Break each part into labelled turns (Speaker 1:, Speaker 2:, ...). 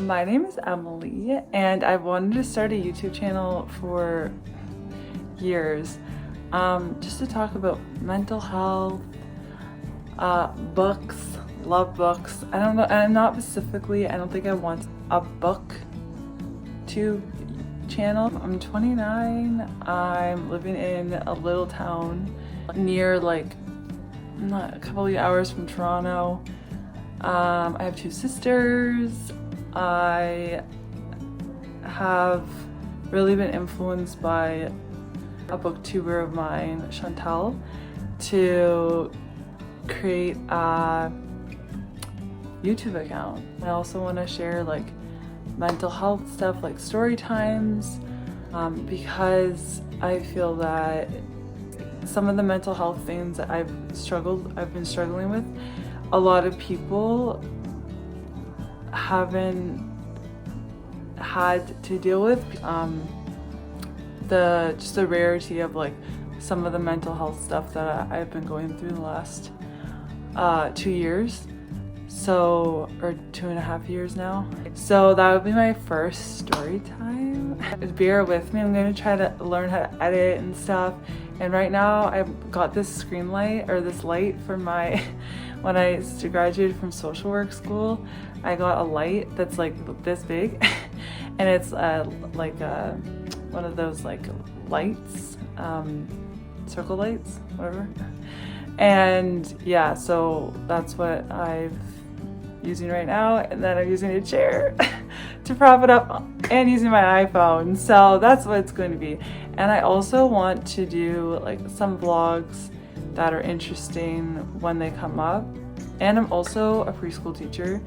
Speaker 1: My name is Emily, and I've wanted to start a YouTube channel for years, just to talk about mental health, books, love books. I don't know, and not specifically, I don't think I want a book to channel. I'm 29, I'm living in a little town near not a couple of hours from Toronto. I have two sisters. I have really been influenced by a booktuber of mine, Chantal, to create a YouTube account. I also want to share mental health stuff, like story times, because I feel that some of the mental health things that I've been struggling with, a lot of people haven't had to deal with. Just the rarity of some of the mental health stuff that I've been going through the last 2 years, or 2.5 years now. So that would be my first story time. Bear with me, I'm gonna try to learn how to edit and stuff. And right now I've got this this light for my, when I graduated from social work school, I got a light that's this big and it's one of those lights, circle lights, whatever. And yeah, so that's what I'm using right now. And then I'm using a chair to prop it up and using my iPhone. So that's what it's going to be. And I also want to do some vlogs that are interesting when they come up. And I'm also a preschool teacher,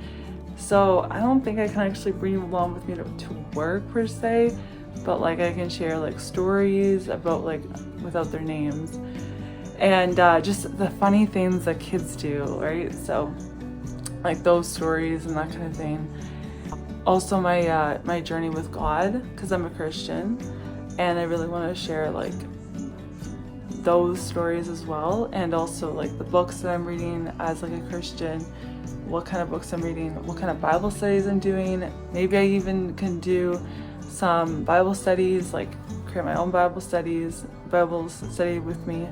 Speaker 1: so I don't think I can actually bring them along with me to work per se, but I can share stories about without their names, and just the funny things that kids do, right? So those stories and that kind of thing. Also my journey with God, because I'm a Christian, and I really want to share those stories as well, and also the books that I'm reading as a Christian, what kind of books I'm reading, what kind of Bible studies I'm doing. Maybe I even can do some Bible studies, create my own Bible study with me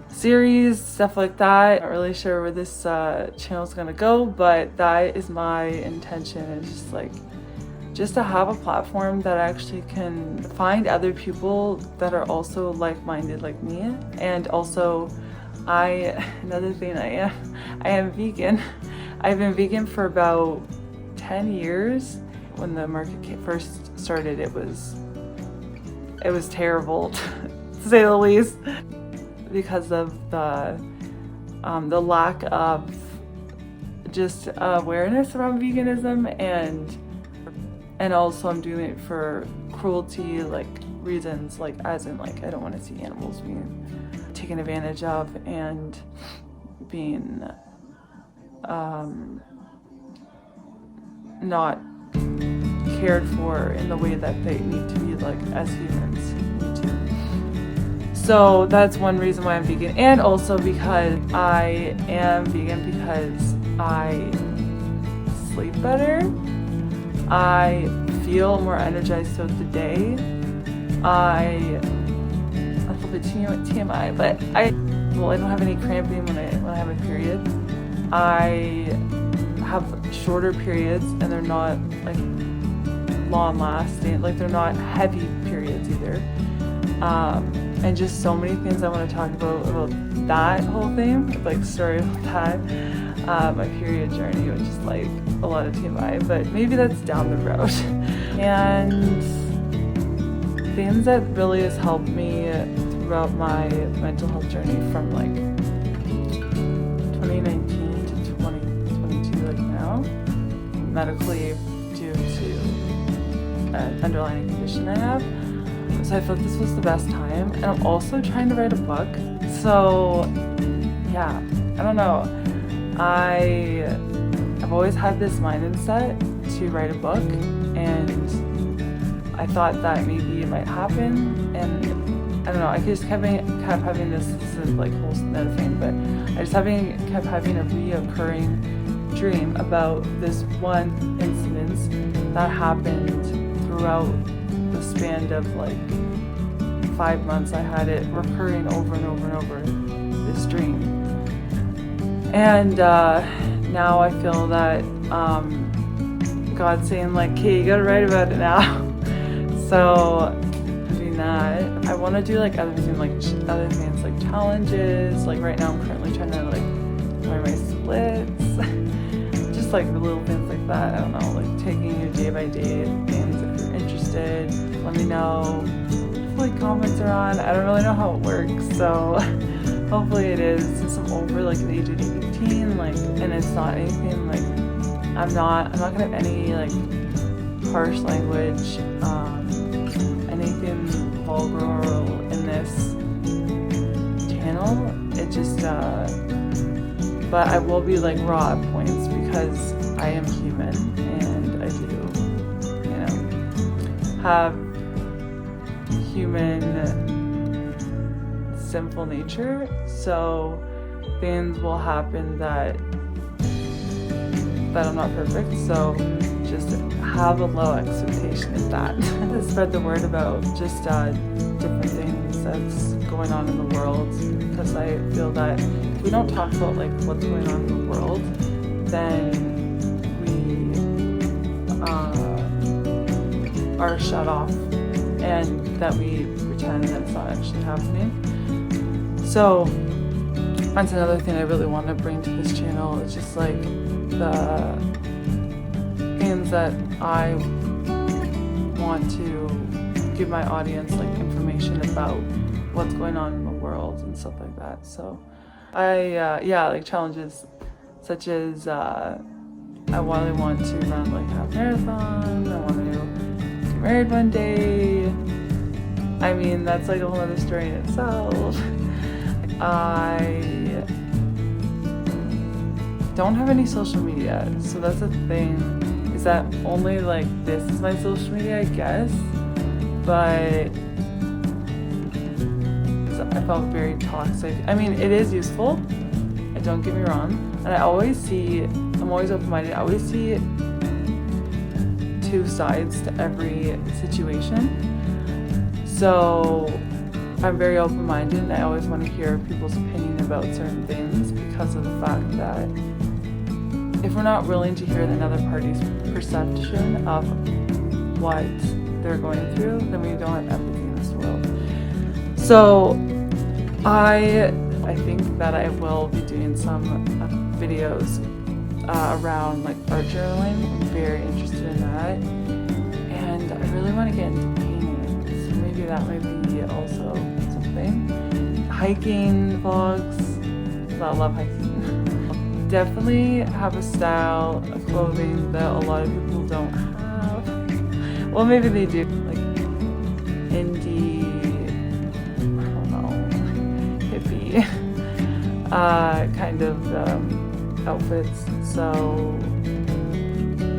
Speaker 1: series, stuff like that. Not really sure where this channel is gonna go, but that is my intention. Is just to have a platform that actually can find other people that are also like-minded like me. And also, another thing, I am vegan. I've been vegan for about 10 years. When the market first started, it was terrible to say the least, because of the lack of just awareness around veganism, and also I'm doing it for cruelty reasons, as in I don't want to see animals being taken advantage of and being not cared for in the way that they need to be as humans need to. So that's one reason why I'm vegan, and also because I am vegan because I sleep better. I feel more energized throughout the day. A little bit TMI, but I don't have any cramping when I have a period. I have shorter periods, and they're not long lasting, they're not heavy periods either. And just so many things I want to talk about that whole thing, story about that. My period journey, which is a lot of TMI, but maybe that's down the road. And things that really has helped me throughout my mental health journey from 2019 to 2022 now, medically due to an underlying condition I have. So I felt this was the best time, and I'm also trying to write a book. So yeah, I don't know. I've always had this mindset to write a book, and I thought that maybe it might happen, and I don't know, I just kept having this is whole another thing, but I just kept having a reoccurring dream about this one incident that happened throughout the span of like 5 months. I had it recurring over and over and over, this dream. And now I feel that God's saying like, hey, you gotta write about it now. So doing that. I want to do like other things like challenges. Like right now I'm currently trying to like learn my splits. Just like the little things like that. I don't know, like taking you day by day things. If you're interested, let me know. Hopefully comments are on. I don't really know how it works, so hopefully it is. Since I'm over like the age of 18, like, and it's not anything like I'm not gonna have any like harsh language, anything vulgar in this channel. It just but I will be like raw at points because I am human and I do, you know, have human sinful nature, so things will happen that I'm not perfect, so just have a low expectation of that. Spread the word about just different things that's going on in the world, because I feel that if we don't talk about like what's going on in the world, then we are shut off, and that we pretend that it's not actually happening. So that's another thing I really want to bring to this channel. It's just like the things that I want to give my audience like information about what's going on in the world and stuff like that. So I like challenges such as I really want to run like half marathon. I want to get married one day. I mean, that's like a whole other story in itself. I don't have any social media, so that's the thing, is that only like this is my social media, I guess, but I felt very toxic. I mean, it is useful, don't get me wrong, and I'm always open-minded. I always see two sides to every situation, so I'm very open-minded, and I always want to hear people's opinion about certain things, because of the fact that if we're not willing to hear another party's perception of what they're going through, then we don't have empathy in this world. So I think that I will be doing some videos around like art journaling. I'm very interested in that, and I really want to get into painting, so maybe that might be also something. Hiking vlogs, because I love hiking. Definitely have a style of clothing that a lot of people don't have. Well, maybe they do, like indie, I don't know, hippie kind of outfits. So,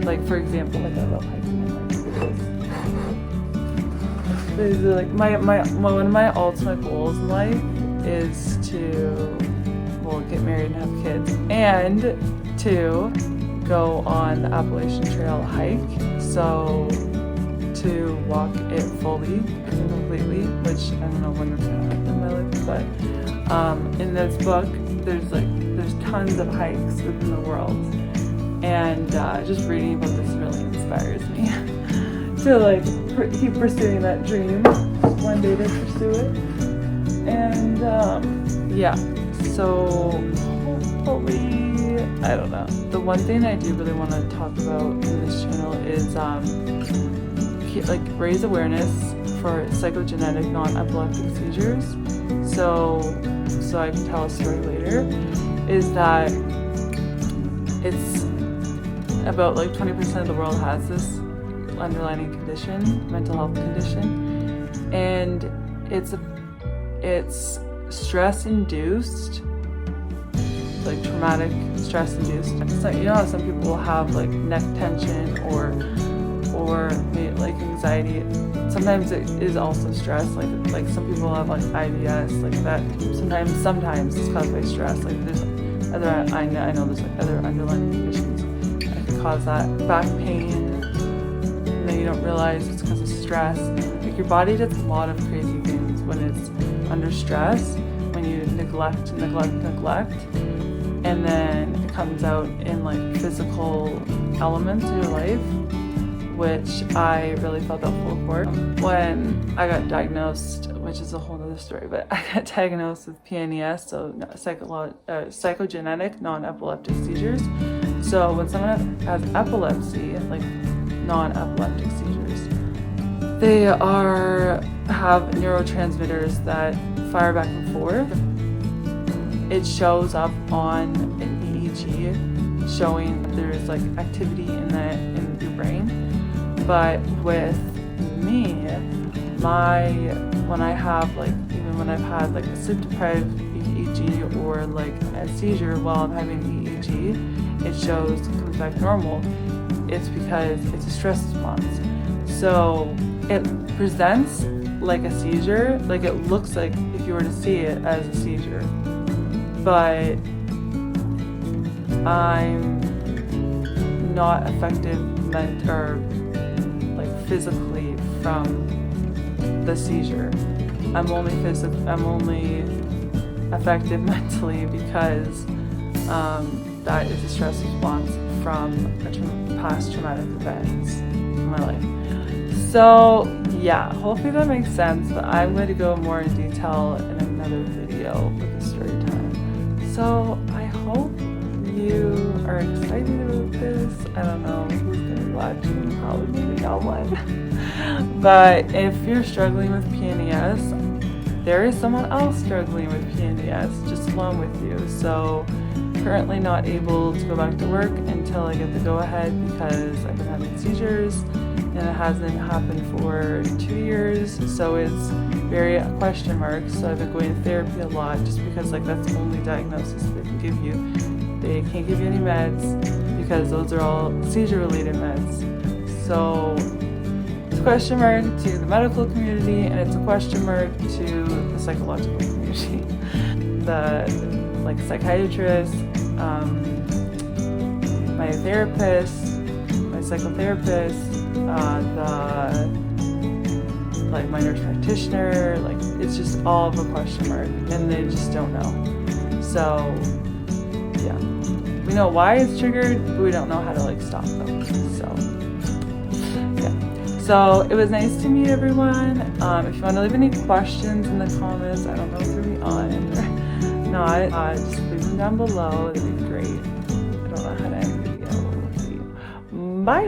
Speaker 1: like for example, like I love hiking and like this. Like one of my ultimate goals in life is to get married and have kids, and to go on the Appalachian Trail hike, so to walk it fully and completely, which I don't know when it's gonna happen in my life, but in this book there's tons of hikes within the world, and just reading about this really inspires me to like keep pursuing that dream, one day to pursue it. And so hopefully, I don't know. The one thing I do really want to talk about in this channel is like raise awareness for psychogenetic non-epileptic seizures. So I can tell a story later. Is that it's about like 20% of the world has this underlying condition, mental health condition, and it's stress-induced, like traumatic stress-induced. It's like, you know how some people will have like neck tension or maybe like anxiety. Sometimes it is also stress. Like some people have like IBS, like that. Sometimes it's caused by stress. Like there's I know there's like other underlying conditions that can cause that. Back pain, and then you don't realize it's because of stress. Like your body does a lot of crazy things when it's under stress, when you neglect, and then it comes out in like physical elements in your life, which I really felt that full court. When I got diagnosed, which is a whole other story, but I got diagnosed with PNES, so psychogenic non-epileptic seizures. So when someone has epilepsy, like non-epileptic seizers, they have neurotransmitters that fire back and forth. It shows up on an EEG showing there's like activity in your brain. But with me, when I've had like a sleep-deprived EEG or like a seizure while I'm having EEG, it comes back normal. It's because it's a stress response. So it presents like a seizure, like it looks like if you were to see it as a seizure, but I'm not affected physically from the seizure. I'm only affected mentally because that is a stress response from past traumatic events in my life. So yeah, hopefully that makes sense, but I'm going to go more in detail in another video with the story time. So I hope you are excited about this. I don't know who's going to be watching, probably maybe no one. But if you're struggling with PNES, there is someone else struggling with PNES just along with you. So currently not able to go back to work until I get the go-ahead because I've been having seizures and it hasn't happened for 2 years, so it's very a question mark. So I've been going to therapy a lot just because like that's the only diagnosis they can give you. They can't give you any meds because those are all seizure related meds. So it's a question mark to the medical community and it's a question mark to the psychological community. The like psychiatrist, my therapist, my psychotherapist, my nurse practitioner, like it's just all of a question mark and they just don't know. So yeah, we know why it's triggered, but we don't know how to like stop them. So yeah, so it was nice to meet everyone. If you want to leave any questions in the comments, I don't know if you'll be on or not, just leave them down below. That'd be great. I don't know how to end the video. Bye.